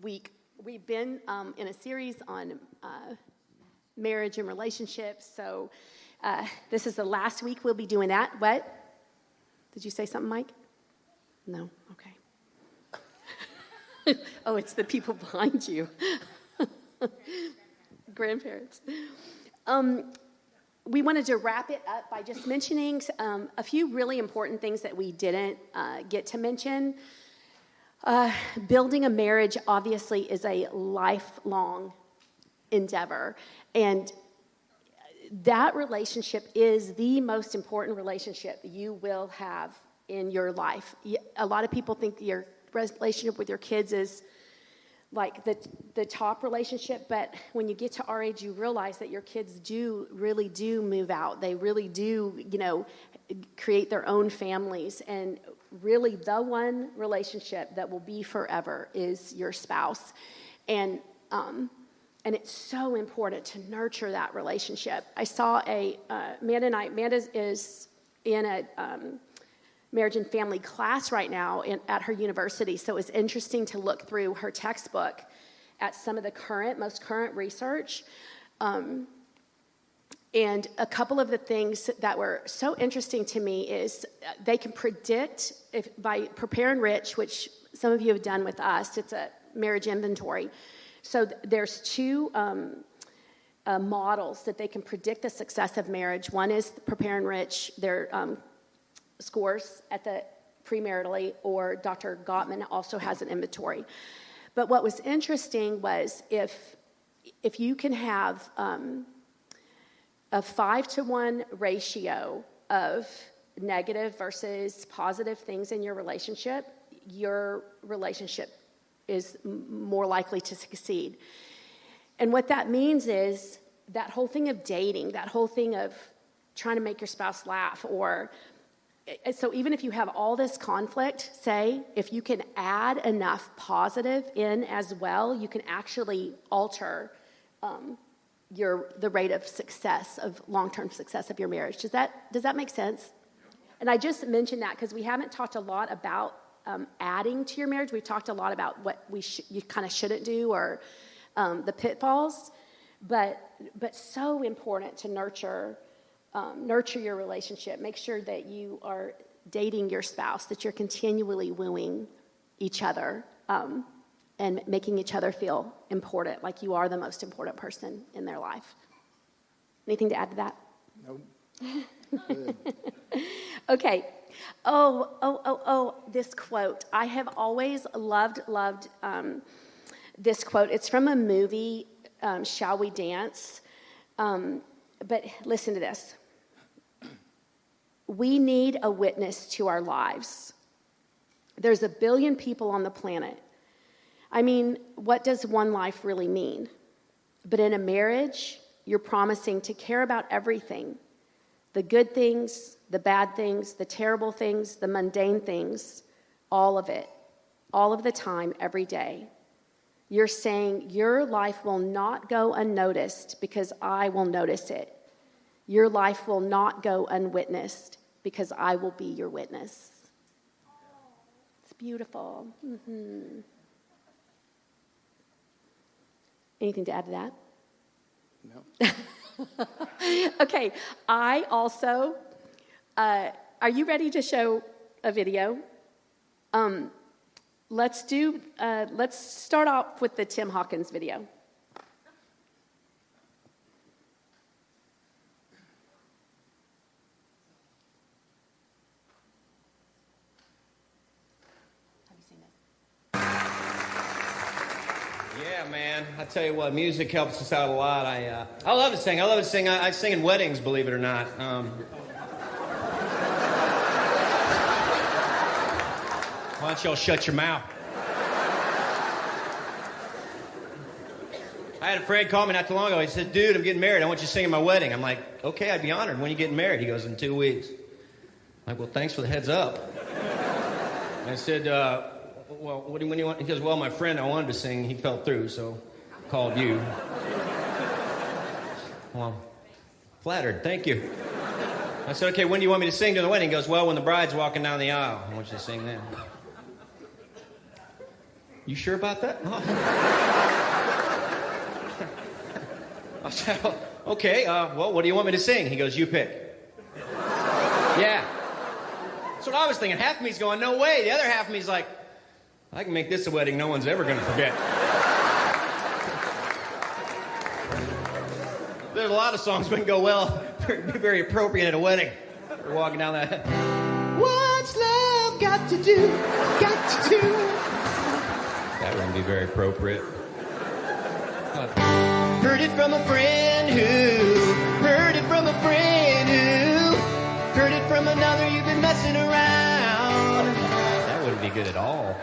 week. We've been in a series on marriage and relationships, so this is the last week we'll be doing that. What? Did you say something, Mike? No? Okay. Oh, it's the people behind you. Grandparents. We wanted to wrap it up by just mentioning a few really important things that we didn't get to mention. Building a marriage obviously is a lifelong endeavor, and that relationship is the most important relationship you will have in your life. A lot of people think your relationship with your kids is like the top relationship, but when you get to our age, you realize that your kids really do move out. They really do, create their own families, and really the one relationship that will be forever is your spouse. And it's so important to nurture that relationship. I saw Amanda is in a marriage and family class right now at her university, so it's interesting to look through her textbook at some of the most current research. And a couple of the things that were so interesting to me is they can predict, by Prepare and Rich, which some of you have done with us, it's a marriage inventory. So there's two models that they can predict the success of marriage. One is Prepare and Rich, their scores at the premaritally, or Dr. Gottman also has an inventory. But what was interesting was if you can have a 5-to-1 ratio of negative versus positive things in your relationship is more likely to succeed. And what that means is that whole thing of dating, that whole thing of trying to make your spouse laugh, so even if you have all this conflict, if you can add enough positive in as well, you can actually alter the rate of success, of long-term success of your marriage. Does that make sense? And I just mentioned that because we haven't talked a lot about adding to your marriage. We've talked a lot about what you kind of shouldn't do, or the pitfalls, but so important to nurture your relationship. Make sure that you are dating your spouse, that you're continually wooing each other, and making each other feel important, like you are the most important person in their life. Anything to add to that? Nope. Okay. Oh, this quote. I have always loved this quote. It's from a movie, Shall We Dance? But listen to this. We need a witness to our lives. There's 1 billion people on the planet. I mean, what does one life really mean? But in a marriage, you're promising to care about everything. The good things, the bad things, the terrible things, the mundane things, all of it, all of the time, every day. You're saying your life will not go unnoticed because I will notice it. Your life will not go unwitnessed because I will be your witness. It's beautiful. Mm-hmm. Anything to add to that? No. Okay, I also, are you ready to show a video? Let's start off with the Tim Hawkins video. Yeah, man. I tell you what, music helps us out a lot. I love to sing. I sing in weddings, believe it or not. Why don't y'all shut your mouth? I had a friend call me not too long ago. He said, dude, I'm getting married. I want you to sing at my wedding. I'm like, okay, I'd be honored. When are you getting married? He goes, in 2 weeks. I'm like, well, thanks for the heads up. And I said, well, when do you want? He goes, well, my friend I wanted to sing, he fell through, so I called you. Well, flattered, thank you. I said, okay, when do you want me to sing to the wedding? He goes, well, when the bride's walking down the aisle. I want you to sing then. You sure about that? Oh. I said, okay, well, what do you want me to sing? He goes, you pick. Yeah. That's what I was thinking. Half of me's going, no way. The other half of me's like, I can make this a wedding no one's ever going to forget. There's a lot of songs wouldn't go well. Be very appropriate at a wedding. We're walking down that. What's love got to do? Got to do? That wouldn't be very appropriate. Heard it from a friend who heard it from a friend who heard it from another. You've been messing around. That wouldn't be good at all.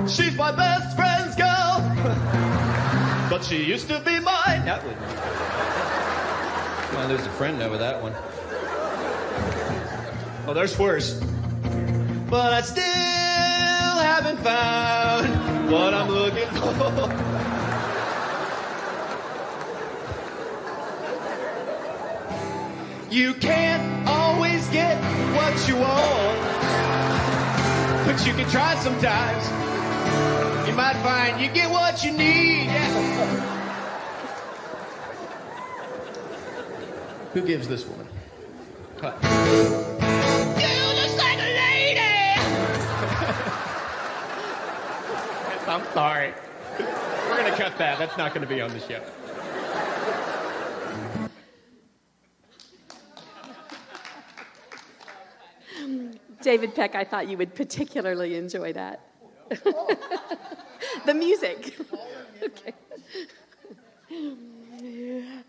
She's my best friend's girl, but she used to be mine. That would. Might lose a friend over that one. Oh, there's worse. But I still haven't found what I'm looking for. You can't always get what you want, but you can try sometimes. You might find you get what you need. Who gives this woman? Cut. You just like a lady. I'm sorry. We're going to cut that. That's not going to be on the show. David Peck, I thought you would particularly enjoy that. The music. Okay.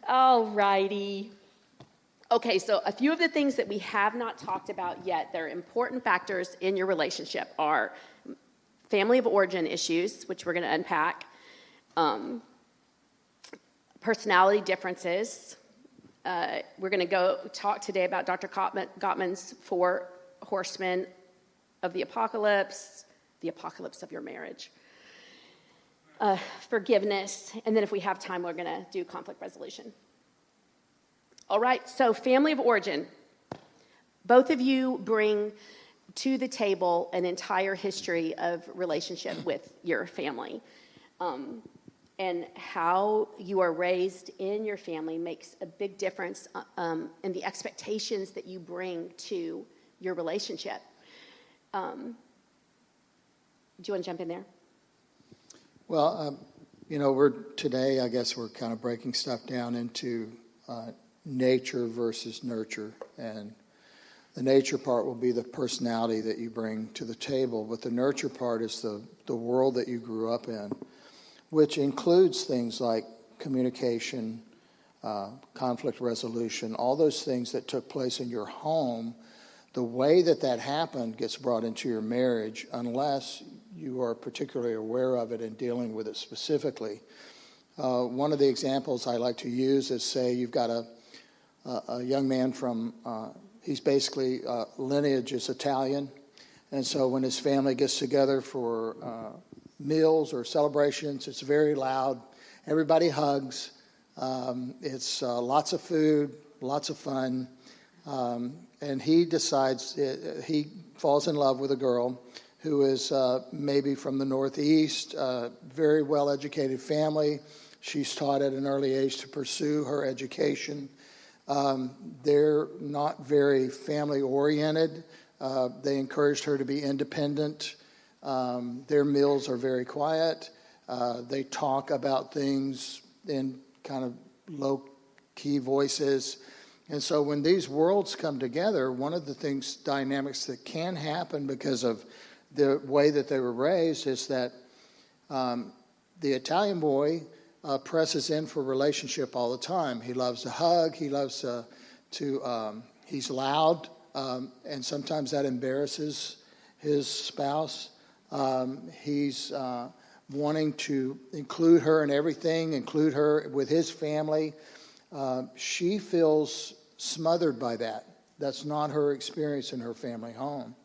All righty. Okay, so a few of the things that we have not talked about yet, they're important factors in your relationship, are family of origin issues, which we're going to unpack, personality differences. We're going to go talk today about Dr. Gottman's 4 horsemen of the apocalypse of your marriage, forgiveness, and then if we have time, we're going to do conflict resolution. All right, so family of origin. Both of you bring to the table an entire history of relationship with your family. And how you are raised in your family makes a big difference in the expectations that you bring to your relationship. Do you want to jump in there? Well, today, I guess we're kind of breaking stuff down into nature versus nurture. And the nature part will be the personality that you bring to the table, but the nurture part is the world that you grew up in, which includes things like communication, conflict resolution, all those things that took place in your home. The way that happened gets brought into your marriage unless you are particularly aware of it and dealing with it specifically. One of the examples I like to use is, say, you've got a young man from, he's basically, lineage is Italian. And so when his family gets together for meals or celebrations, it's very loud. Everybody hugs. It's lots of food, lots of fun. And he decides, he falls in love with a girl who is maybe from the Northeast, very well-educated family. She's taught at an early age to pursue her education. They're not very family-oriented. They encouraged her to be independent. Their meals are very quiet. They talk about things in kind of low-key voices. And so when these worlds come together, one of the dynamics that can happen because of the way that they were raised is that the Italian boy presses in for relationship all the time. He loves to hug. He loves he's loud, and sometimes that embarrasses his spouse. He's wanting to include her in everything, include her with his family. She feels smothered by that. That's not her experience in her family home.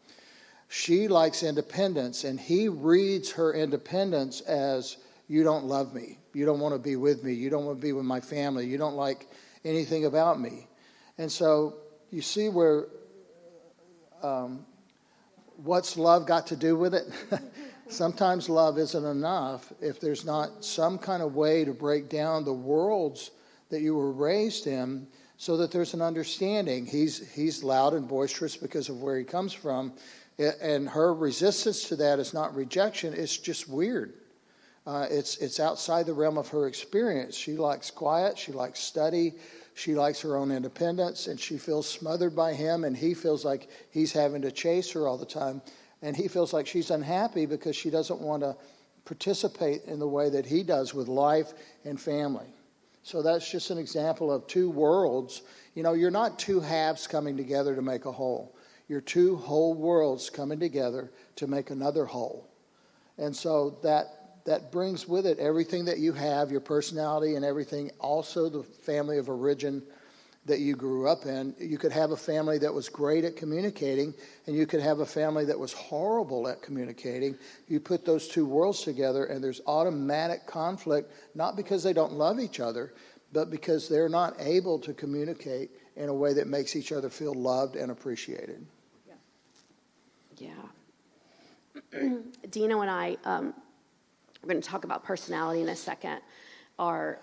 She likes independence, and he reads her independence as, you don't love me. You don't want to be with me. You don't want to be with my family. You don't like anything about me. And so you see where what's love got to do with it? Sometimes love isn't enough if there's not some kind of way to break down the worlds that you were raised in so that there's an understanding. He's loud and boisterous because of where he comes from, and her resistance to that is not rejection, it's just weird. It's outside the realm of her experience. She likes quiet, she likes study, she likes her own independence, and she feels smothered by him, and he feels like he's having to chase her all the time. And he feels like she's unhappy because she doesn't want to participate in the way that he does with life and family. So that's just an example of two worlds. You know, you're not two halves coming together to make a whole. You're two whole worlds coming together to make another whole. And so that brings with it everything that you have, your personality and everything, also the family of origin that you grew up in. You could have a family that was great at communicating, and you could have a family that was horrible at communicating. You put those two worlds together, and there's automatic conflict, not because they don't love each other, but because they're not able to communicate in a way that makes each other feel loved and appreciated. Yeah. Dino and I, we're going to talk about personality in a second, are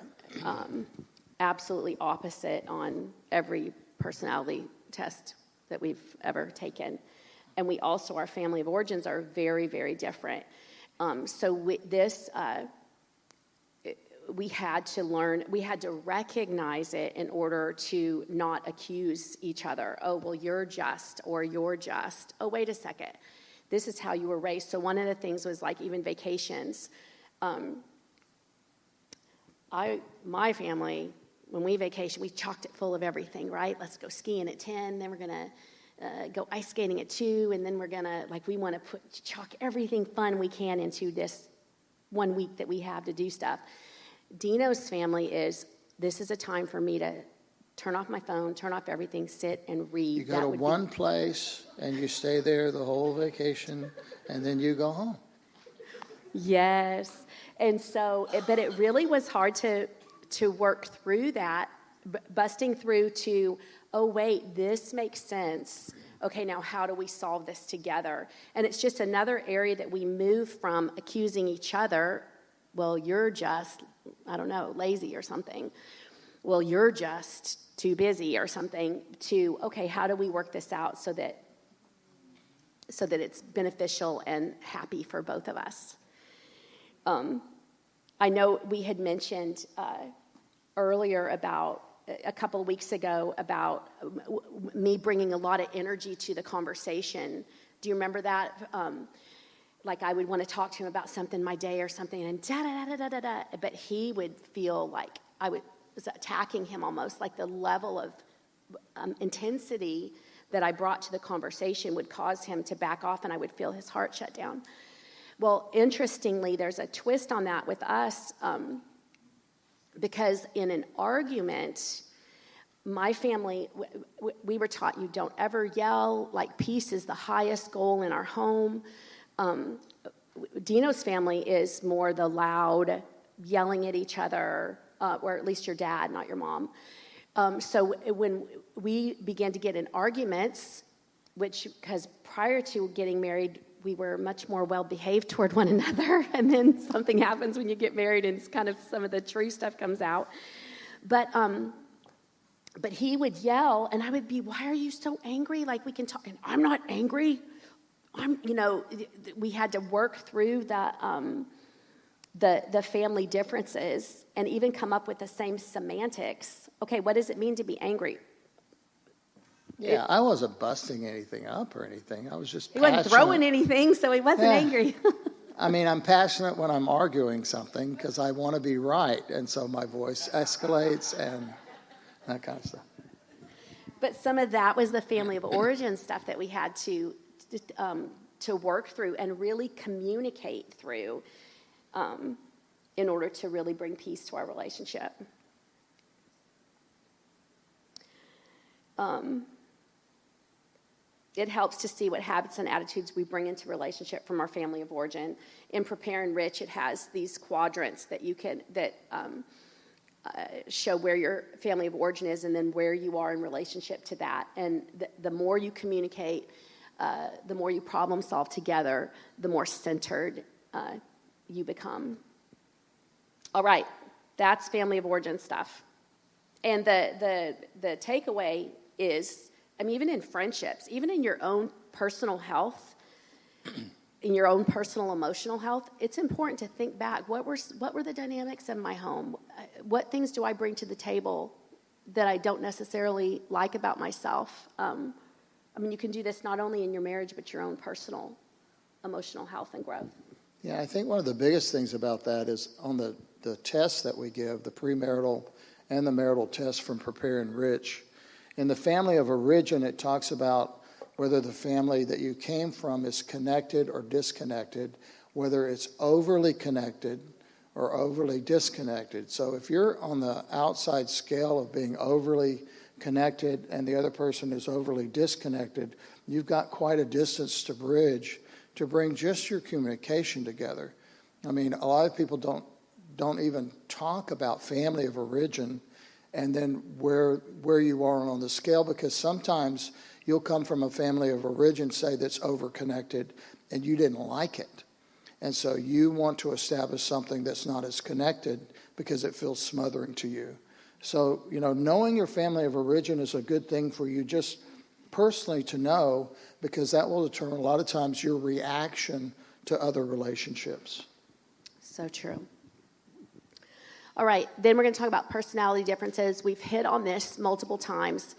absolutely opposite on every personality test that we've ever taken. And we also, our family of origins are very, very different. We had to learn, we had to recognize it in order to not accuse each other. Oh, well, you're just, or you're just. Oh, wait a second. This is how you were raised. So one of the things was like even vacations. My family, when we vacation, we chocked it full of everything, right? Let's go skiing at 10, then we're going to go ice skating at 2, and then we're going to, we want to chock everything fun we can into this 1 week that we have to do stuff. Dino's family this is a time for me to turn off my phone, turn off everything, sit and read. You go to one place, and you stay there the whole vacation, and then you go home. Yes. And so, but it really was hard to work through that, busting through to, oh, wait, this makes sense. Okay, now how do we solve this together? And it's just another area that we move from accusing each other. Well, you're just, I don't know, lazy or something. Well, you're just too busy or something, to, okay, how do we work this out so that it's beneficial and happy for both of us? I know we had mentioned earlier about a couple of weeks ago about me bringing a lot of energy to the conversation. Do you remember that? Like I would want to talk to him about something, my day or something, and da-da-da-da-da-da, but he would feel like I was attacking him almost, like the level of intensity that I brought to the conversation would cause him to back off, and I would feel his heart shut down. Well, interestingly, there's a twist on that with us, because in an argument, my family, we were taught you don't ever yell, like peace is the highest goal in our home. Dino's family is more the loud, yelling at each other, or at least your dad, not your mom. So when we began to get in arguments, because prior to getting married, we were much more well-behaved toward one another, and then something happens when you get married, and it's kind of some of the true stuff comes out. But he would yell, and I would be, why are you so angry? Like, we can talk, and I'm not angry. We had to work through the family differences and even come up with the same semantics. Okay, what does it mean to be angry? Yeah, I wasn't busting anything up or anything. I was just passionate. He wasn't throwing anything, so he wasn't angry. I mean, I'm passionate when I'm arguing something because I want to be right, and so my voice escalates and that kind of stuff. But some of that was the family of origin stuff that we had to work through and really communicate through in order to really bring peace to our relationship. It helps to see what habits and attitudes we bring into relationship from our family of origin. In Prepare and Rich, it has these quadrants that show where your family of origin is and then where you are in relationship to that. And the more you communicate, the more you problem solve together, the more centered you become. All right, that's family of origin stuff. And the takeaway is, even in friendships, even in your own personal health, in your own personal emotional health, it's important to think back, what were the dynamics of my home? What things do I bring to the table that I don't necessarily like about myself? You can do this not only in your marriage, but your own personal emotional health and growth. Yeah, I think one of the biggest things about that is on the tests that we give, the premarital and the marital test from Prepare and Rich. In the family of origin, it talks about whether the family that you came from is connected or disconnected, whether it's overly connected or overly disconnected. So if you're on the outside scale of being overly connected and the other person is overly disconnected, you've got quite a distance to bridge to bring just your communication together. A lot of people don't even talk about family of origin and then where you are on the scale, because sometimes you'll come from a family of origin, say, that's overconnected, and you didn't like it. And so you want to establish something that's not as connected because it feels smothering to you. So, knowing your family of origin is a good thing for you just personally to know, because that will determine a lot of times your reaction to other relationships. So true. All right, then we're going to talk about personality differences. We've hit on this multiple times,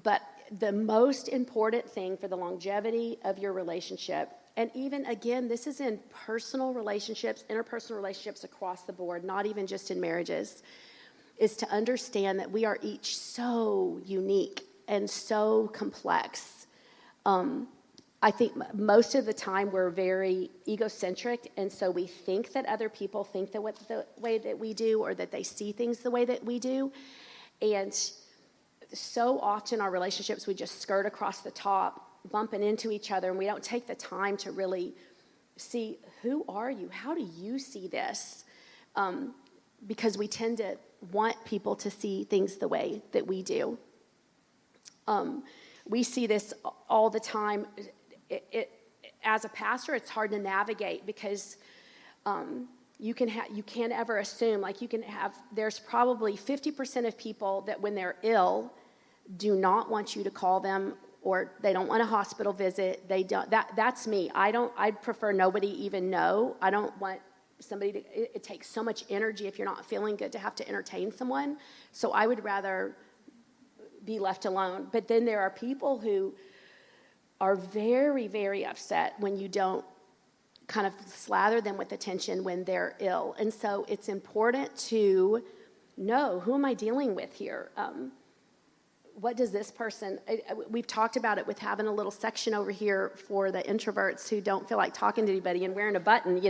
but the most important thing for the longevity of your relationship, and even, again, this is in personal relationships, interpersonal relationships across the board, not even just in marriages, is to understand that we are each so unique and so complex. I think most of the time we're very egocentric, and so we think that other people think the way that we do, or that they see things the way that we do. And so often our relationships, we just skirt across the top, bumping into each other, and we don't take the time to really see, who are you? How do you see this? Because we tend to want people to see things the way that we do. We see this all the time. As a pastor, it's hard to navigate because you can't ever assume, there's probably 50% of people that when they're ill do not want you to call them, or they don't want a hospital visit. They don't. That's me. I'd prefer nobody even know. I don't want somebody to. It takes so much energy if you're not feeling good to have to entertain someone. So I would rather be left alone. But then there are people who are very, very upset when you don't kind of slather them with attention when they're ill. And so it's important to know, who am I dealing with here? What does this person, we've talked about it with having a little section over here for the introverts who don't feel like talking to anybody and wearing a button,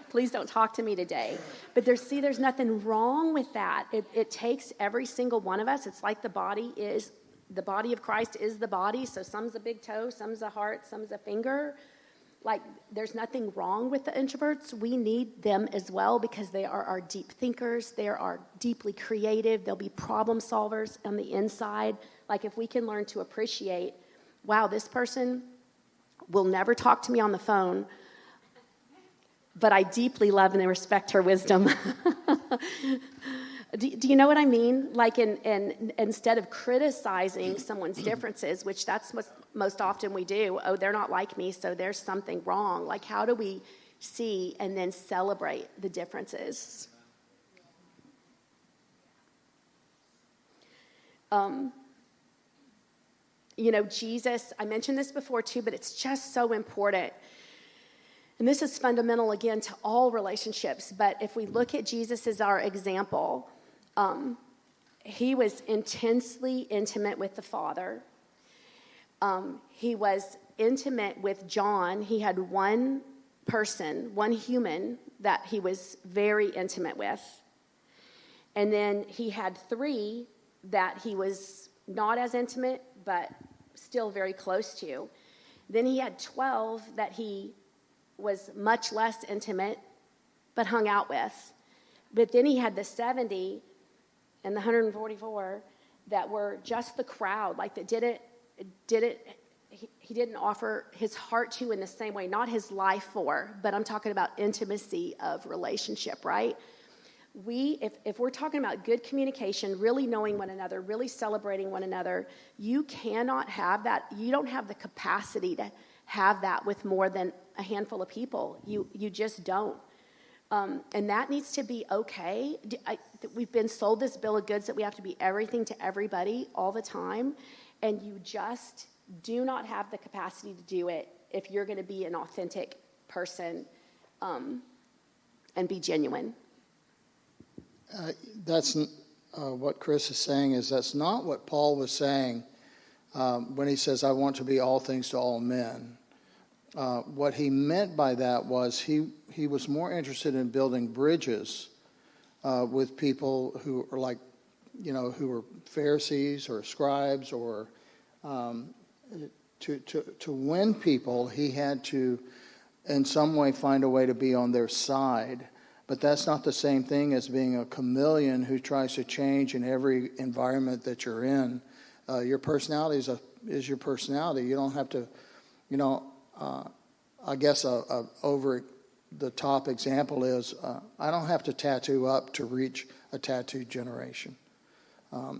please don't talk to me today. But there's nothing wrong with that. It takes every single one of us. It's like the body of Christ is the body. So some's a big toe, some's a heart, some's a finger. There's nothing wrong with the introverts. We need them as well because they are our deep thinkers. They are deeply creative. They'll be problem solvers on the inside. If we can learn to appreciate, wow, this person will never talk to me on the phone, but I deeply love and respect her wisdom. Do you know what I mean? Instead of criticizing someone's differences, which that's most often we do, oh, they're not like me, so there's something wrong. How do we see and then celebrate the differences? Jesus, I mentioned this before too, but it's just so important. And this is fundamental, again, to all relationships. But if we look at Jesus as our example, he was intensely intimate with the Father. He was intimate with John. He had one person, one human that he was very intimate with. And then he had 3 that he was not as intimate, but still very close to. Then he had 12 that he was much less intimate, but hung out with. But then he had the 70 and the 144 that were just the crowd, like that he didn't offer his heart to in the same way, not his life for, but I'm talking about intimacy of relationship, right? If we're talking about good communication, really knowing one another, really celebrating one another, you cannot have that. You don't have the capacity to have that with more than a handful of people. You just don't. And that needs to be okay. We've been sold this bill of goods that we have to be everything to everybody all the time, and you just do not have the capacity to do it if you're going to be an authentic person and be genuine. That's what Kris is saying is that's not what Paul was saying when he says, I want to be all things to all men. What he meant by that was he was more interested in building bridges with people who are like, who were Pharisees or scribes, or to win people, he had to in some way find a way to be on their side. But that's not the same thing as being a chameleon who tries to change in every environment that you're in. Your personality is your personality. You don't have to, I guess a over the top example is I don't have to tattoo up to reach a tattooed generation.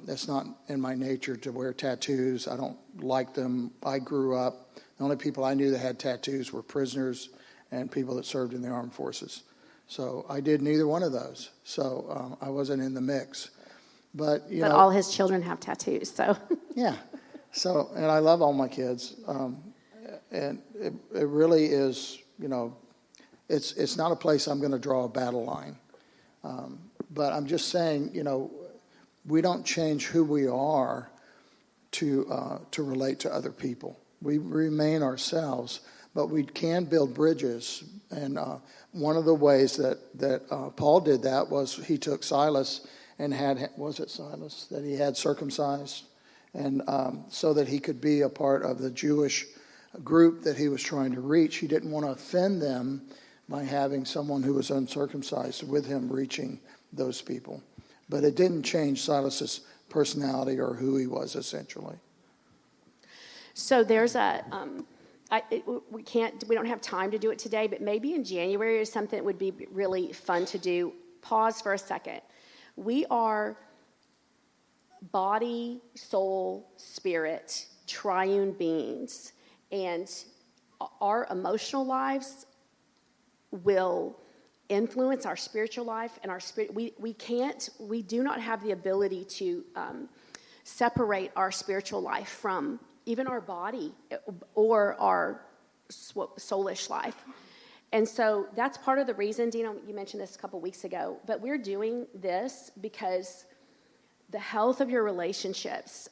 It's not in my nature to wear tattoos. I don't like them. I grew up, the only people I knew that had tattoos were prisoners and people that served in the armed forces. So I did neither one of those. So I wasn't in the mix. But all his children have tattoos, so. Yeah. So, and I love all my kids. And it really is, it's not a place I'm going to draw a battle line. But I'm just saying, we don't change who we are to relate to other people. We remain ourselves, but we can build bridges. And one of the ways that Paul did that was he took Silas and was it Silas that he had circumcised, and so that he could be a part of the Jewish group that he was trying to reach. He didn't want to offend them by having someone who was uncircumcised with him reaching those people. But it didn't change Silas's personality or who he was essentially. So there's we don't have time to do it today, but maybe in January or something it would be really fun to do. Pause for a second. We are body, soul, spirit, triune beings, and our emotional lives will influence our spiritual life, and our spirit. We do not have the ability to separate our spiritual life from even our body or our soulish life. And so that's part of the reason, Dino, you mentioned this a couple weeks ago, but we're doing this because the health of your relationships,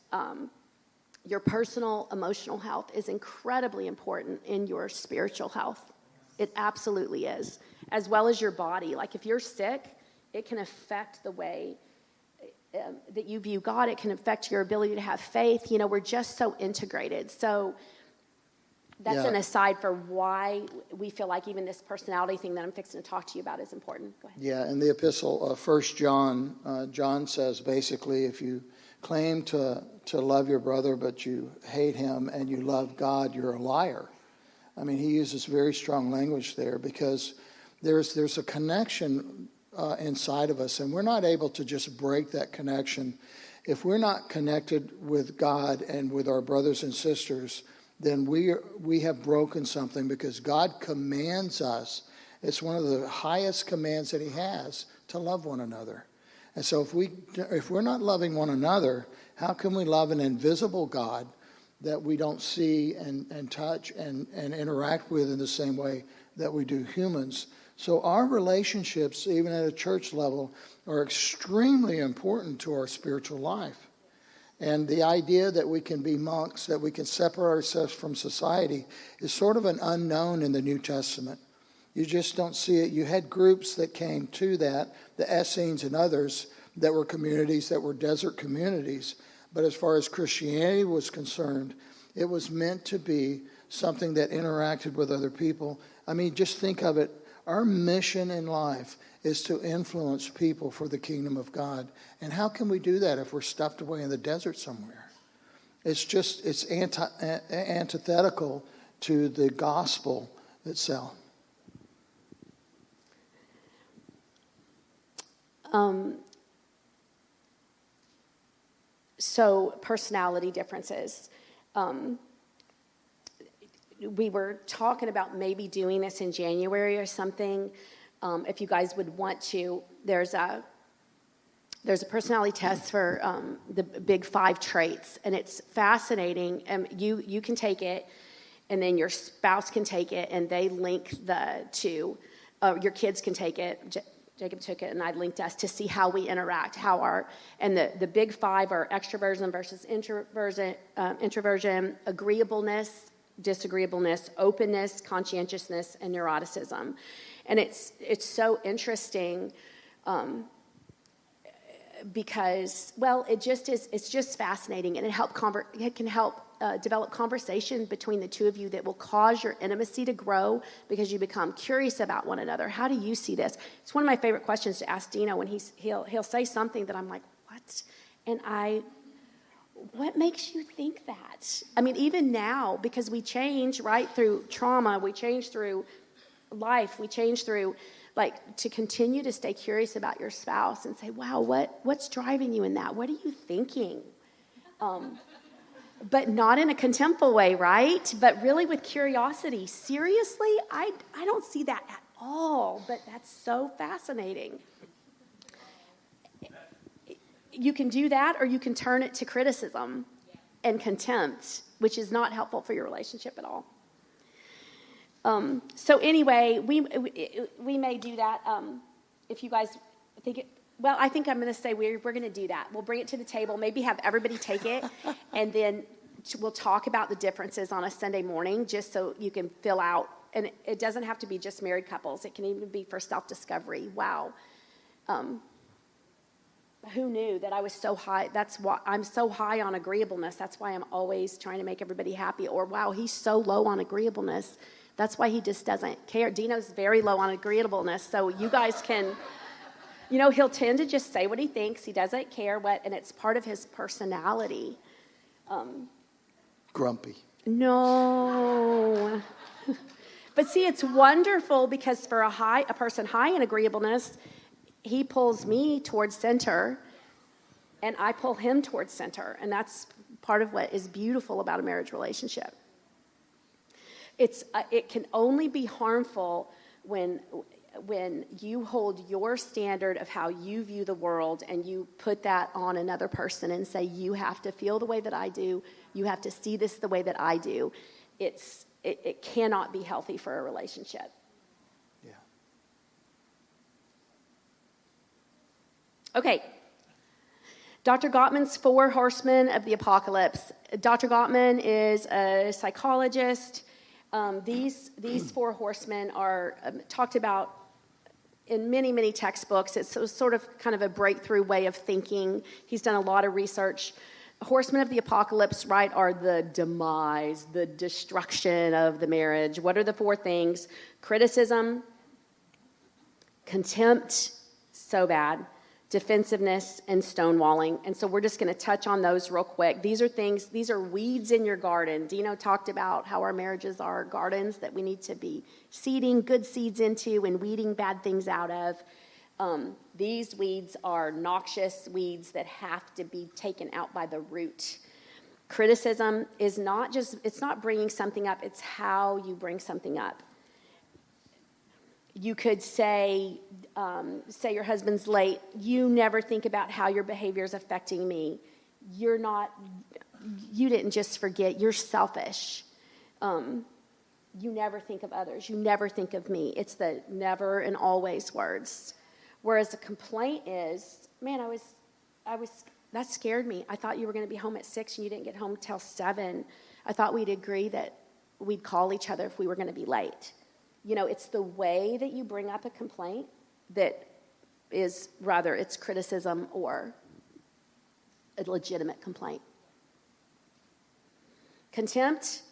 your personal emotional health is incredibly important in your spiritual health. It absolutely is, as well as your body. Like if you're sick, it can affect the way that you view God. It can affect your ability to have faith. We're just so integrated. So that's an aside for why we feel like even this personality thing that I'm fixing to talk to you about is important. Go ahead. Yeah, in the epistle, 1 John, John says basically if you claim to love your brother but you hate him and you love God, you're a liar. I mean, he uses very strong language there because there's a connection inside of us, and we're not able to just break that connection. If we're not connected with God and with our brothers and sisters, then we have broken something, because God commands us. It's one of the highest commands that he has, to love one another. And so if we're not loving one another, how can we love an invisible God that we don't see and touch and interact with in the same way that we do humans? So our relationships, even at a church level, are extremely important to our spiritual life. And the idea that we can be monks, that we can separate ourselves from society, is sort of an unknown in the New Testament. You just don't see it. You had groups that came to that, the Essenes and others, that were communities that were desert communities. But as far as Christianity was concerned, it was meant to be something that interacted with other people. I mean, just think of it. Our mission in life is to influence people for the kingdom of God. And how can we do that if we're stuffed away in the desert somewhere? It's antithetical to the gospel itself. So personality differences. We were talking about maybe doing this in January or something. If you guys would want to, there's a personality test for the big 5 traits, and it's fascinating. You can take it, and then your spouse can take it, and they link the two. Your kids can take it. Jacob took it, and I linked us to see how we interact, and the big 5 are extroversion versus introversion, agreeableness, disagreeableness, openness, conscientiousness, and neuroticism. And it's so interesting because, well, it's just fascinating, and it can help develop conversation between the two of you that will cause your intimacy to grow because you become curious about one another. How do you see this? It's one of my favorite questions to ask Dino when he'll say something that I'm like, what? And what makes you think that? I mean, even now, because we change, right, through trauma, we change through life, we change through, to continue to stay curious about your spouse and say, wow, what's driving you in that? What are you thinking? But not in a contemptful way, right? But really with curiosity. Seriously, I don't see that at all, but that's so fascinating. You can do that, or you can turn it to criticism and contempt, which is not helpful for your relationship at all. So anyway, we may do that if you guys think it. Well, I think I'm going to say we're going to do that. We'll bring it to the table, maybe have everybody take it, and then we'll talk about the differences on a Sunday morning just so you can fill out. And it doesn't have to be just married couples. It can even be for self-discovery. Wow. Who knew that I was so high? That's why I'm so high on agreeableness. That's why I'm always trying to make everybody happy. Or, wow, he's so low on agreeableness. That's why he just doesn't care. Dino's very low on agreeableness. So you guys can... he'll tend to just say what he thinks. He doesn't care and it's part of his personality. Grumpy. No. But see, it's wonderful because for a person high in agreeableness, he pulls me towards center, and I pull him towards center. And that's part of what is beautiful about a marriage relationship. It can only be harmful when you hold your standard of how you view the world and you put that on another person and say, you have to feel the way that I do, you have to see this the way that I do. It cannot be healthy for a relationship. Yeah. Okay. Dr. Gottman's 4 Horsemen of the Apocalypse. Dr. Gottman is a psychologist. These 4 horsemen are talked about in many, many textbooks. It's sort of kind of a breakthrough way of thinking. He's done a lot of research. Horsemen of the Apocalypse, right, are the demise, the destruction of the marriage. What are the 4 things? Criticism, contempt, so bad, defensiveness, and stonewalling. And so we're just going to touch on those real quick. These are weeds in your garden. Dino talked about how our marriages are gardens that we need to be seeding good seeds into and weeding bad things out of. These weeds are noxious weeds that have to be taken out by the root. Criticism is it's not bringing something up, it's how you bring something up. You could say your husband's late. You never think about how your behavior is affecting me. You didn't just forget. You're selfish. You never think of others. You never think of me. It's the never and always words. Whereas a complaint is, man, that scared me. I thought you were going to be home at 6 and you didn't get home till 7. I thought we'd agree that we'd call each other if we were going to be late. It's the way that you bring up a complaint that is rather it's criticism or a legitimate complaint. Contempt,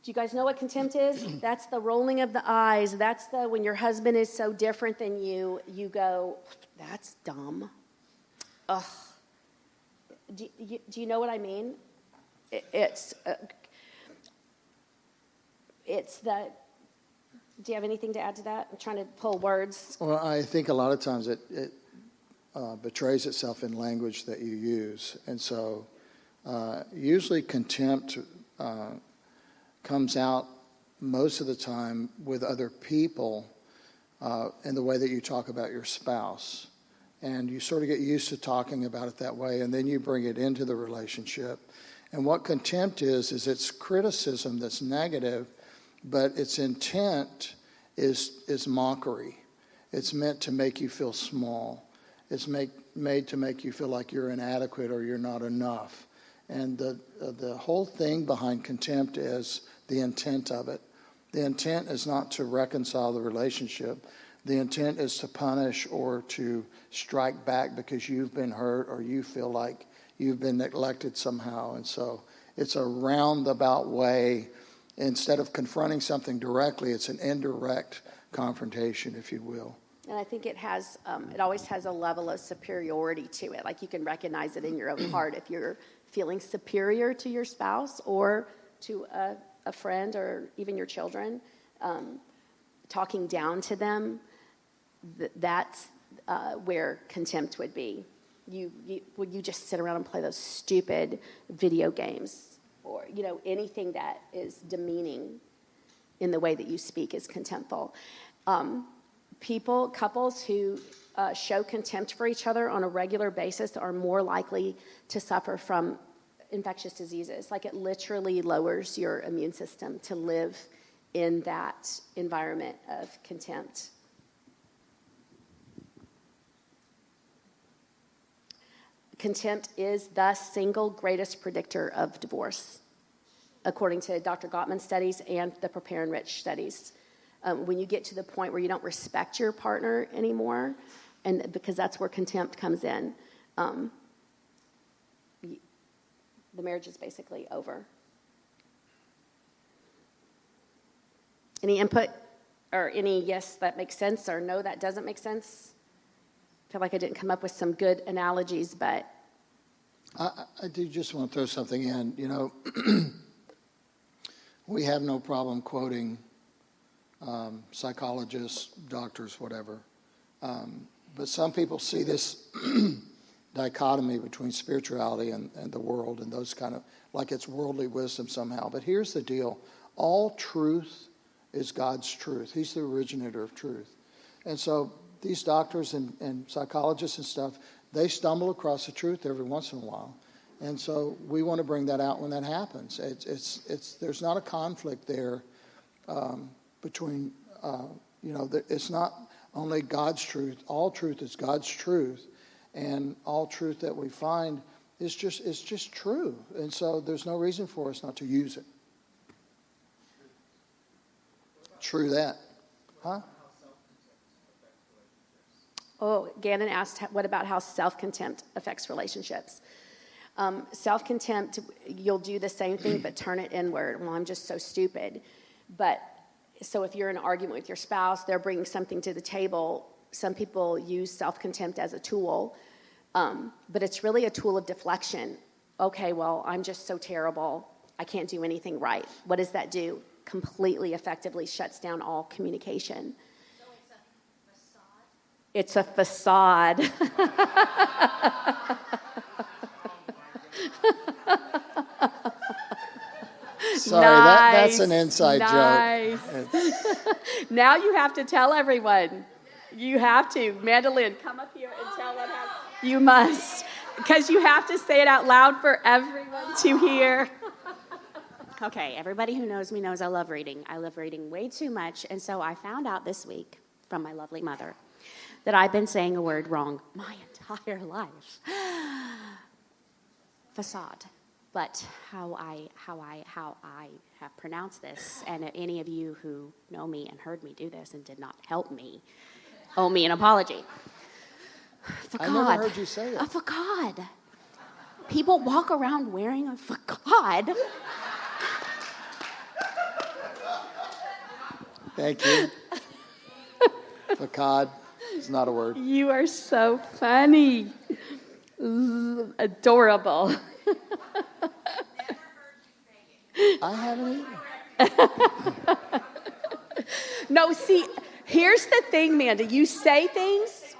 Do you guys know what contempt is? That's the rolling of the eyes. That's the when your husband is so different than you, you go, that's dumb. Ugh. Do you know what I mean? It's the. Do you have anything to add to that? I'm trying to pull words. Well, I think a lot of times it betrays itself in language that you use. And so usually contempt comes out most of the time with other people in the way that you talk about your spouse. And you sort of get used to talking about it that way, and then you bring it into the relationship. And what contempt is it's criticism that's negative, but its intent is mockery. It's meant to make you feel small. It's made to make you feel like you're inadequate or you're not enough. And the whole thing behind contempt is the intent of it. The intent is not to reconcile the relationship. The intent is to punish or to strike back because you've been hurt or you feel like you've been neglected somehow. And so it's a roundabout way. Instead of confronting something directly, it's an indirect confrontation, if you will. And I think it always has a level of superiority to it. Like you can recognize it in your own heart if you're feeling superior to your spouse or to a friend or even your children, talking down to them. That's where contempt would be. Would you just sit around and play those stupid video games, or anything that is demeaning in the way that you speak is contemptful. Couples who show contempt for each other on a regular basis are more likely to suffer from infectious diseases. Like it literally lowers your immune system to live in that environment of contempt. Contempt is the single greatest predictor of divorce, according to Dr. Gottman's studies and the Prepare and Rich studies. When you get to the point where you don't respect your partner anymore, and because that's where contempt comes in, the marriage is basically over. Any input or any yes, that makes sense, or no, that doesn't make sense? I feel like I didn't come up with some good analogies, but I do just want to throw something in. We have no problem quoting psychologists, doctors, whatever. But some people see this dichotomy between spirituality and the world and those kind of, like it's worldly wisdom somehow. But here's the deal. All truth is God's truth. He's the originator of truth. And so these doctors and psychologists and stuff, they stumble across the truth every once in a while. And so we want to bring that out when that happens. There's not a conflict there between, it's not only God's truth. All truth is God's truth. And all truth that we find is just true. And so there's no reason for us not to use it. True that. Huh? Oh, Gannon asked, what about how self-contempt affects relationships? Self-contempt, you'll do the same thing, but turn it inward. Well, I'm just so stupid. But so if you're in an argument with your spouse, they're bringing something to the table. Some people use self-contempt as a tool, but it's really a tool of deflection. Okay, well, I'm just so terrible. I can't do anything right. What does that do? Completely effectively shuts down all communication. So it's a It's facade? a facade. Sorry, Nice, that's an inside nice. joke. Now you have to tell everyone. You have to. Mandolin, come up here and tell what happened. You must. Because you have to say it out loud for everyone to hear. Okay, everybody who knows me knows I love reading. I love reading way too much, and so I found out this week from my lovely mother that I've been saying a word wrong my entire life. Facade. But how I have pronounced this, and any of you who know me and heard me do this and did not help me, owe me an apology. Facade. I never heard you say it. A facade. People walk around wearing a facade. Thank you. Facade is not a word. You are so funny. Adorable. I haven't either. No, see, here's the thing, Manda. You say things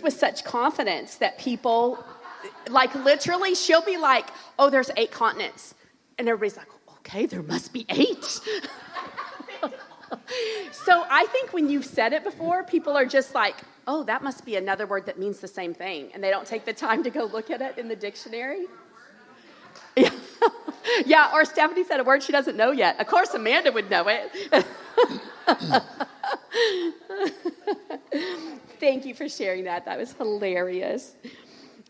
with such confidence that people, like literally, she'll be like, oh, there's 8 continents. And everybody's like, okay, there must be 8. So I think when you've said it before, people are just like, oh, that must be another word that means the same thing. And they don't take the time to go look at it in the dictionary. Yeah. Yeah, or Stephanie said a word she doesn't know yet. Of course, Amanda would know it. Thank you for sharing that. That was hilarious.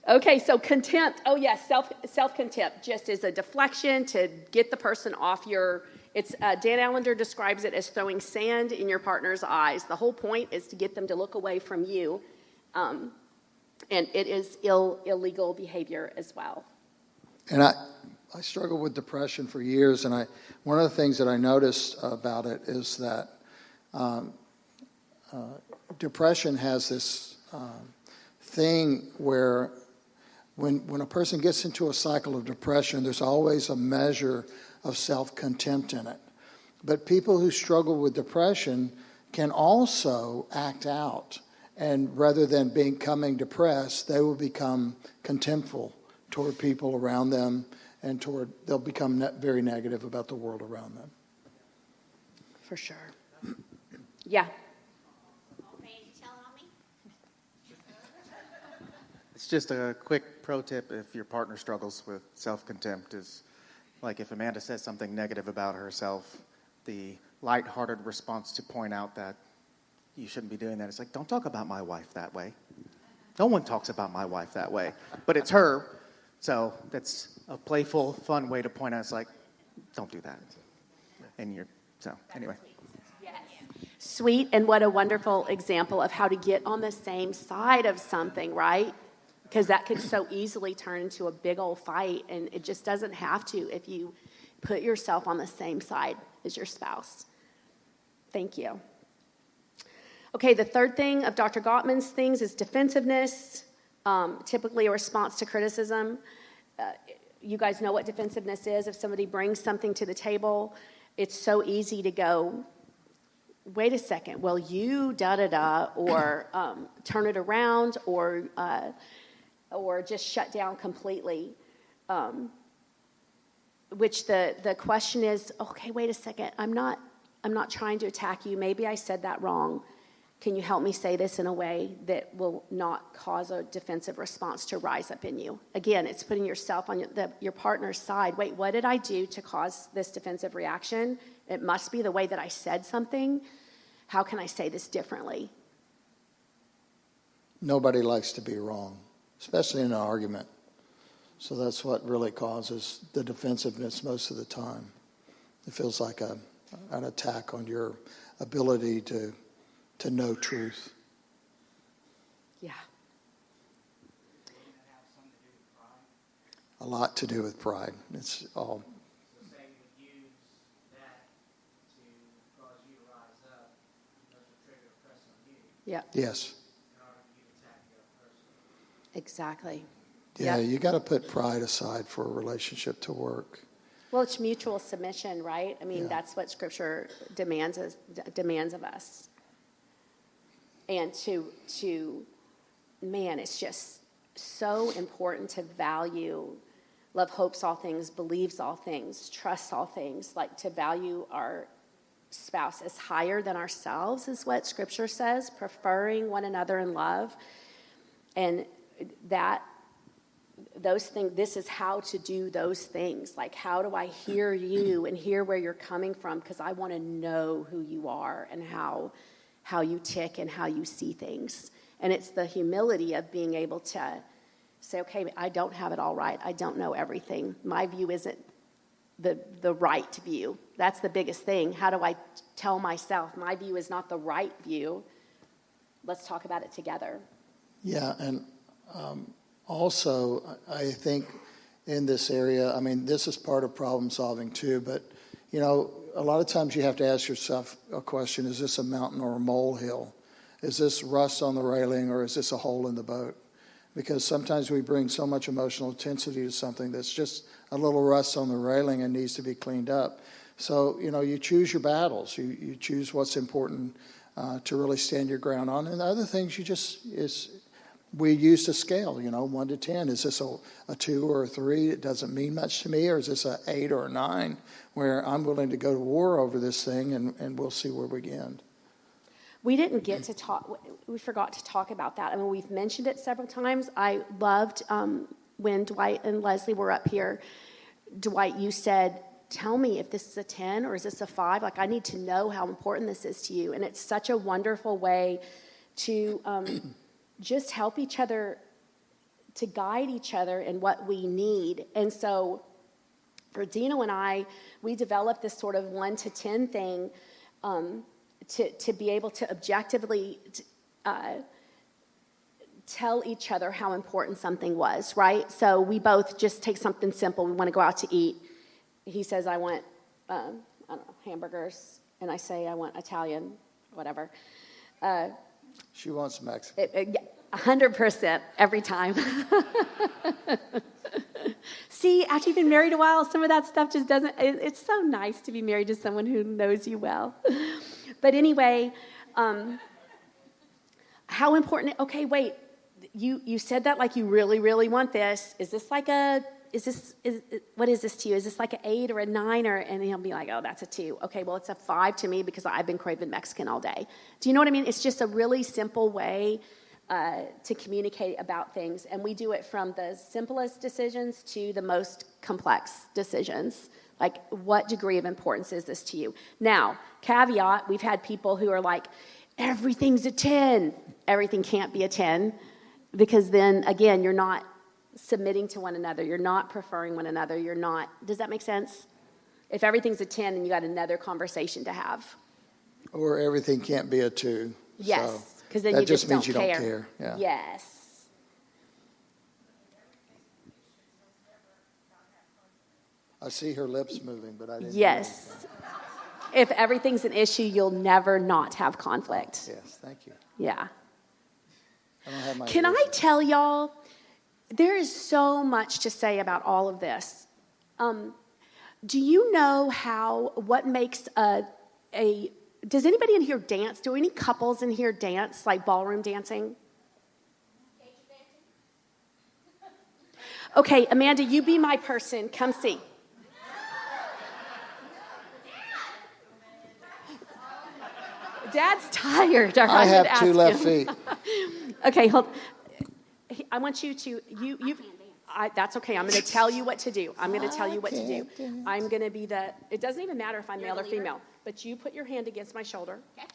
Okay, so contempt. Oh, yes, self-contempt just is a deflection to get the person off your... Dan Allender describes it as throwing sand in your partner's eyes. The whole point is to get them to look away from you. And it is illegal behavior as well. And I struggled with depression for years, and one of the things that I noticed about it is that depression has this thing where when a person gets into a cycle of depression, there's always a measure of self-contempt in it. But people who struggle with depression can also act out, and rather than becoming depressed, they will become contemptful toward people around them, and they'll become very negative about the world around them. For sure. Yeah. It's just a quick pro tip if your partner struggles with self-contempt is, like if Amanda says something negative about herself, the lighthearted response to point out that you shouldn't be doing that. It's like, don't talk about my wife that way. No one talks about my wife that way, but it's her. So that's a playful, fun way to point out. It's like, don't do that. And anyway. Yes. Sweet, and what a wonderful example of how to get on the same side of something, right? Because that could so easily turn into a big old fight, and it just doesn't have to if you put yourself on the same side as your spouse. Thank you. Okay, the third thing of Dr. Gottman's things is defensiveness, typically a response to criticism. You guys know what defensiveness is. If somebody brings something to the table, it's so easy to go, wait a second, well, you da-da-da, or turn it around, or just shut down completely. Which the question is, okay, wait a second, I'm not trying to attack you. Maybe I said that wrong. Can you help me say this in a way that will not cause a defensive response to rise up in you? Again, it's putting yourself on your partner's side. Wait, what did I do to cause this defensive reaction? It must be the way that I said something. How can I say this differently? Nobody likes to be wrong, especially in an argument. So that's what really causes the defensiveness most of the time. It feels like an attack on your ability to know truth. Yeah. A lot to do with pride. It's all. So Satan would use that to cause you to rise up, because the trigger press on you. Yeah. Yes. In order for you to attack the other person. Exactly. Yeah, Yep. you got to put pride aside for a relationship to work. Well, it's mutual submission, right? I mean, Yeah. that's what Scripture demands of us. And man, it's just so important to value love, hopes all things, believes all things, trusts all things, like to value our spouse as higher than ourselves is what Scripture says, preferring one another in love. And those things, this is how to do those things. Like, how do I hear you and hear where you're coming from? Because I want to know who you are and how you tick and how you see things. And it's the humility of being able to say, okay, I don't have it all right. I don't know everything. My view isn't the right view. That's the biggest thing. How do I tell myself my view is not the right view? Let's talk about it together. Yeah, and also, I think in this area, I mean, this is part of problem solving too, but, you know, a lot of times you have to ask yourself a question: is this a mountain or a molehill? Is this rust on the railing, or is this a hole in the boat? Because sometimes we bring so much emotional intensity to something that's just a little rust on the railing and needs to be cleaned up. So, you know, you choose your battles. You choose what's important to really stand your ground on. And the other things we used a scale, 1 to 10. Is this a 2 or a 3? It doesn't mean much to me. Or is this a 8 or a 9 where I'm willing to go to war over this thing and we'll see where we end? We didn't get to talk, we forgot to talk about that. I mean, we've mentioned it several times. I loved when Dwight and Leslie were up here. Dwight, you said, tell me if this is a 10 or is this a 5? Like, I need to know how important this is to you. And it's such a wonderful way to just help each other, to guide each other in what we need. And so for Dino and I, we developed this sort of 1 to 10 thing to be able to objectively tell each other how important something was, right? So we both just take something simple. We want to go out to eat. He says, I want, I don't know, hamburgers. And I say, I want Italian, whatever. She wants Mexican. 100% every time. See, after you've been married a while, some of that stuff just doesn't, it's so nice to be married to someone who knows you well. But anyway, how important, okay, wait, you said that like you really, really want this. Is this like what is this to you? Is this like an 8 or a 9? And he'll be like, oh, that's a 2. Okay, well, it's a 5 to me because I've been craving Mexican all day. Do you know what I mean? It's just a really simple way to communicate about things. And we do it from the simplest decisions to the most complex decisions. Like, what degree of importance is this to you? Now, caveat, we've had people who are like, everything's a 10. Everything can't be a 10 because then, again, you're not submitting to one another. You're not preferring one another. You're not, does that make sense? If everything's a 10, then you got another conversation to have. Or everything can't be a 2. Yes, because then that you just means don't you care. don't care. Yeah. Yes. I see her lips moving, but I didn't. Yes. If everything's an issue, you'll never not have conflict. Yes, thank you. Yeah. I don't have my Can ears. I tell y'all, there is so much to say about all of this. Do you know what makes does anybody in here dance? Do any couples in here dance, like ballroom dancing? Okay, Amanda, you be my person. Come see. Dad's tired. I have 2 left feet. Okay, hold. I want you to that's okay. I'm going to tell you what to do. I'm going to tell you what to do. I'm going to be it doesn't even matter if I'm male or female, but you put your hand against my shoulder. Okay.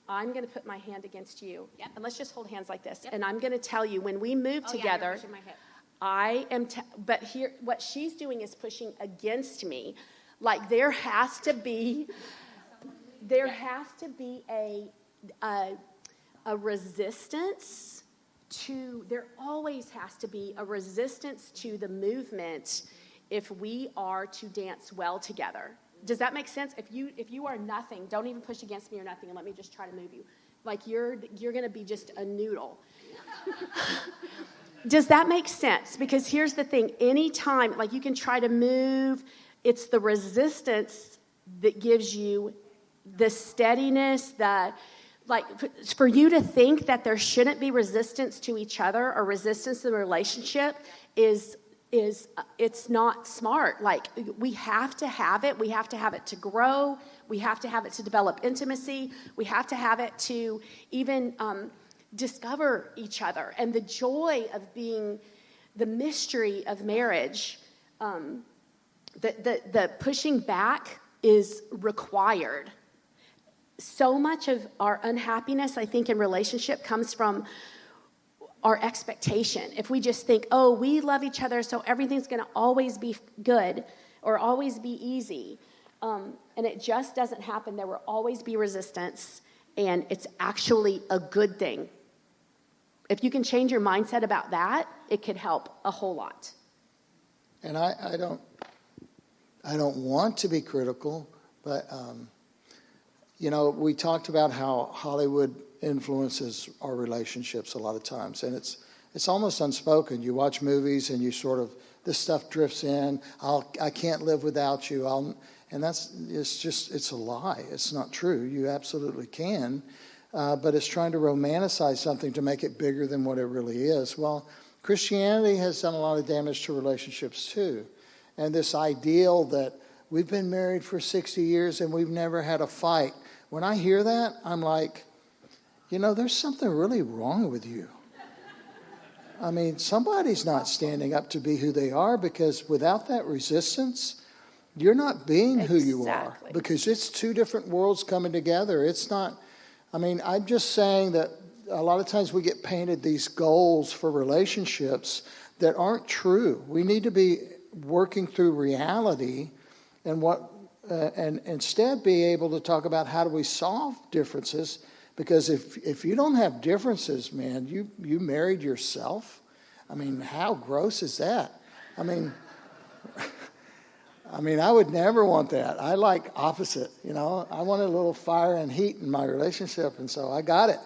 I'm going to put my hand against you. Yep. And let's just hold hands like this. Yep. And I'm going to tell you when we move Yeah, together, you're pushing my hip. I am, but here, what she's doing is pushing against me. Like there has to be a resistance there always has to be a resistance to the movement if we are to dance well together. Does that make sense? If you are nothing, don't even push against me or nothing and let me just try to move you. Like you're going to be just a noodle. Does that make sense? Because here's the thing. Anytime, like you can try to move, it's the resistance that gives you the steadiness, like for you to think that there shouldn't be resistance to each other or resistance to the relationship is it's not smart. Like we have to have it. We have to have it to grow. We have to have it to develop intimacy. We have to have it to even discover each other. And the joy of being the mystery of marriage, the pushing back is required. So much of our unhappiness, I think, in relationship comes from our expectation. If we just think, oh, we love each other, so everything's going to always be good or always be easy, and it just doesn't happen. There will always be resistance, and it's actually a good thing. If you can change your mindset about that, it could help a whole lot. And I don't want to be critical, but, we talked about how Hollywood influences our relationships a lot of times, and it's almost unspoken. You watch movies and you sort of, this stuff drifts in. I can't live without you. And it's a lie. It's not true. You absolutely can. But it's trying to romanticize something to make it bigger than what it really is. Well, Christianity has done a lot of damage to relationships too. And this ideal that we've been married for 60 years and we've never had a fight. When I hear that, I'm like, there's something really wrong with you. I mean, somebody's not standing up to be who they are, because without that resistance, you're not being who you are, because it's two different worlds coming together. It's not, I'm just saying that a lot of times we get painted these goals for relationships that aren't true. We need to be working through reality and instead be able to talk about how do we solve differences. Because if you don't have differences, man, you married yourself. How gross is that? I would never want that. I like opposite, I wanted a little fire and heat in my relationship, and so I got it.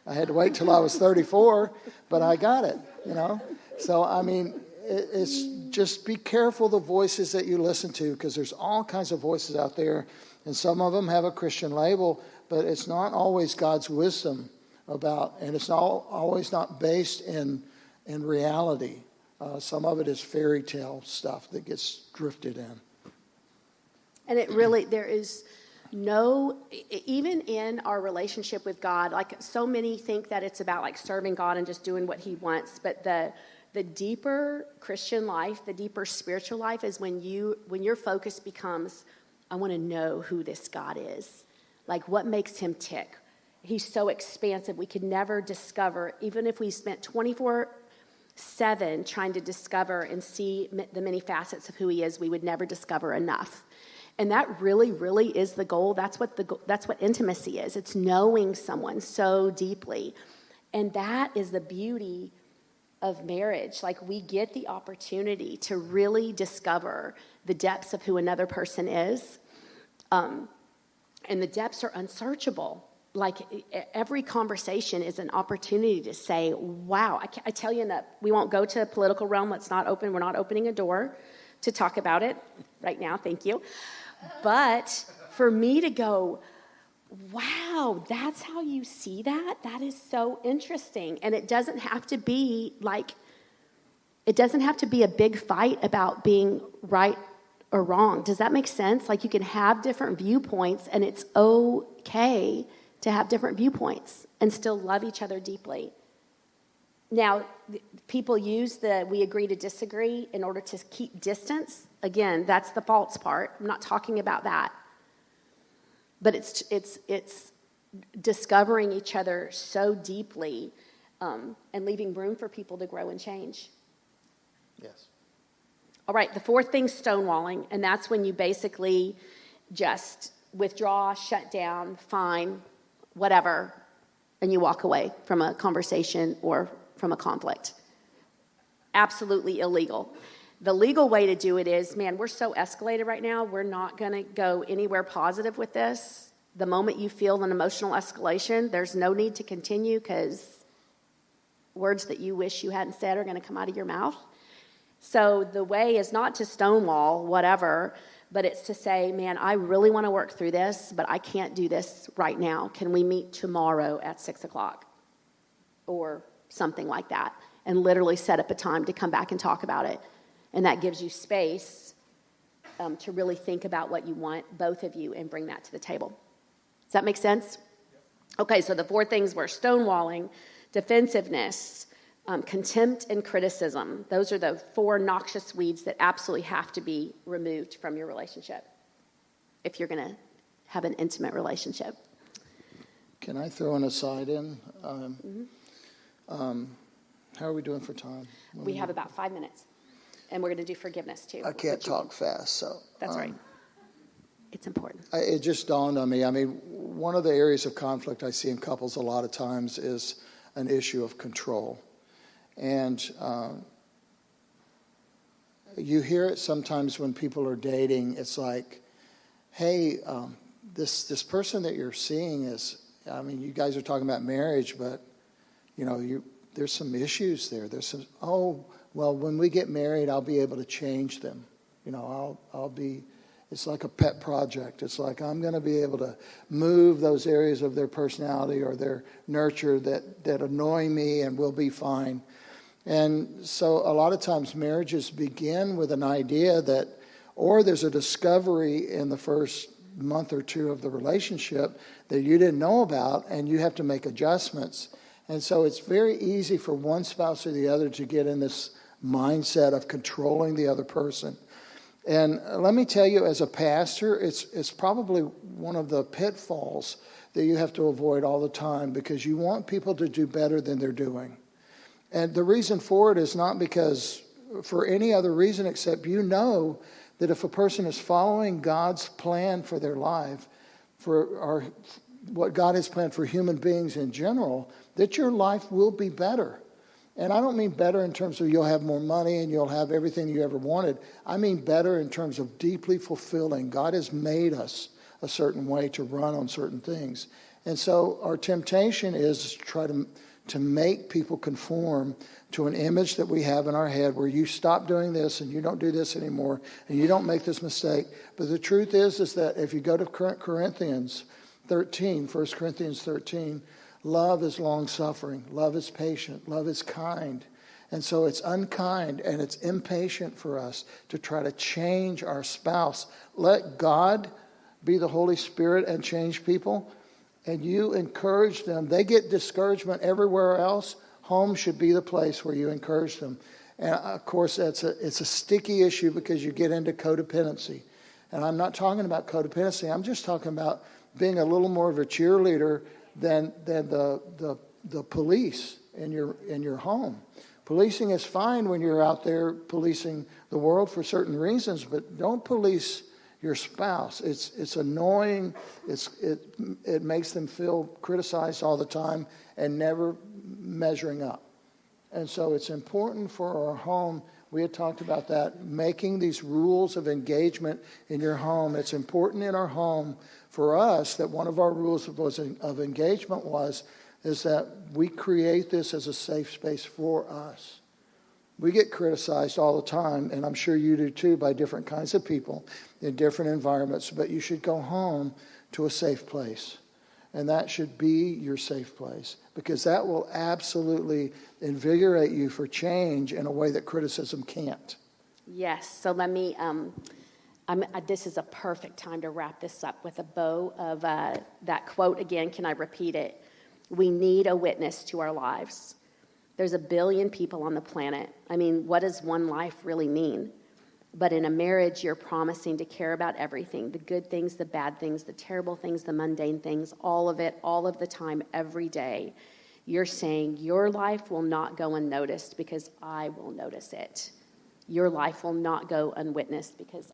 I had to wait till I was 34, but I got it, So, it's just be careful the voices that you listen to, because there's all kinds of voices out there, and some of them have a Christian label, but it's not always God's wisdom and it's always not based in reality. Some of it is fairy tale stuff that gets drifted in. And it really, there is no, even in our relationship with God, like so many think that it's about like serving God and just doing what he wants, but the deeper Christian life, the deeper spiritual life is when your focus becomes, I want to know who this God is. Like, what makes him tick? He's so expansive. We could never discover, even if we spent 24/7 trying to discover and see the many facets of who he is, we would never discover enough. And that really, really is the goal. That's what intimacy is. It's knowing someone so deeply. And that is the beauty of marriage. Like, we get the opportunity to really discover the depths of who another person is. And the depths are unsearchable. Like, every conversation is an opportunity to say, wow, I tell you, we won't go to a political realm. We're not opening a door to talk about it right now. Thank you. But for me to go, wow, that's how you see that? That is so interesting. And it doesn't have to be a big fight about being right or wrong. Does that make sense? Like, you can have different viewpoints, and it's okay to have different viewpoints and still love each other deeply. Now, people use we agree to disagree in order to keep distance. Again, that's the false part. I'm not talking about that. But it's discovering each other so deeply and leaving room for people to grow and change. Yes. All right, the fourth thing's stonewalling, and that's when you basically just withdraw, shut down, fine, whatever, and you walk away from a conversation or from a conflict. Absolutely illegal. The legal way to do it is, man, we're so escalated right now, we're not going to go anywhere positive with this. The moment you feel an emotional escalation, there's no need to continue, because words that you wish you hadn't said are going to come out of your mouth. So the way is not to stonewall, whatever, but it's to say, man, I really want to work through this, but I can't do this right now. Can we meet tomorrow at 6:00? Or something like that, and literally set up a time to come back and talk about it. And that gives you space to really think about what you want, both of you, and bring that to the table. Does that make sense? Okay, so the four things were stonewalling, defensiveness, contempt, and criticism. Those are the four noxious weeds that absolutely have to be removed from your relationship if you're going to have an intimate relationship. Can I throw an aside in? How are we doing for time? We have about 5 minutes, and we're going to do forgiveness too. I can't talk fast, so. That's right. It's important. It just dawned on me. One of the areas of conflict I see in couples a lot of times is an issue of control. And you hear it sometimes when people are dating. It's like, hey, this person that you're seeing is, I mean, you guys are talking about marriage, but, there's some issues there. There's some, oh, well, when we get married, I'll be able to change them. I'll be, it's like a pet project. It's like I'm going to be able to move those areas of their personality or their nurture that annoy me, and we'll be fine. And so a lot of times marriages begin with an idea that, or there's a discovery in the first month or two of the relationship that you didn't know about, and you have to make adjustments. And so it's very easy for one spouse or the other to get in this mindset of controlling the other person. And let me tell you, as a pastor, it's probably one of the pitfalls that you have to avoid all the time, because you want people to do better than they're doing. And the reason for it is not because for any other reason except that if a person is following God's plan for their life, what God has planned for human beings in general, that your life will be better. And I don't mean better in terms of you'll have more money and you'll have everything you ever wanted. I mean better in terms of deeply fulfilling. God has made us a certain way to run on certain things. And so our temptation is to try to make people conform to an image that we have in our head where you stop doing this and you don't do this anymore and you don't make this mistake. But the truth is that if you go to 1 Corinthians 13, love is long-suffering, love is patient, love is kind. And so it's unkind and it's impatient for us to try to change our spouse. Let God be the Holy Spirit and change people. And you encourage them. They get discouragement everywhere else. Home should be the place where you encourage them. And of course, it's a sticky issue because you get into codependency. And I'm not talking about codependency. I'm just talking about being a little more of a cheerleader than the police in your home. Policing is fine when you're out there policing the world for certain reasons, but don't police your spouse. It's annoying. It makes them feel criticized all the time and never measuring up. And so it's important for our home. We had talked about that, making these rules of engagement in your home. It's important in our home for us that one of our rules of engagement is that we create this as a safe space for us. We get criticized all the time, and I'm sure you do too, by different kinds of people in different environments, but you should go home to a safe place. And that should be your safe place, because that will absolutely invigorate you for change in a way that criticism can't. Yes, so let me, this is a perfect time to wrap this up with a bow of that quote again. Can I repeat it? We need a witness to our lives. There's 1 billion people on the planet. I mean, what does one life really mean? But in a marriage, you're promising to care about everything, the good things, the bad things, the terrible things, the mundane things, all of it, all of the time, every day. You're saying your life will not go unnoticed because I will notice it. Your life will not go unwitnessed because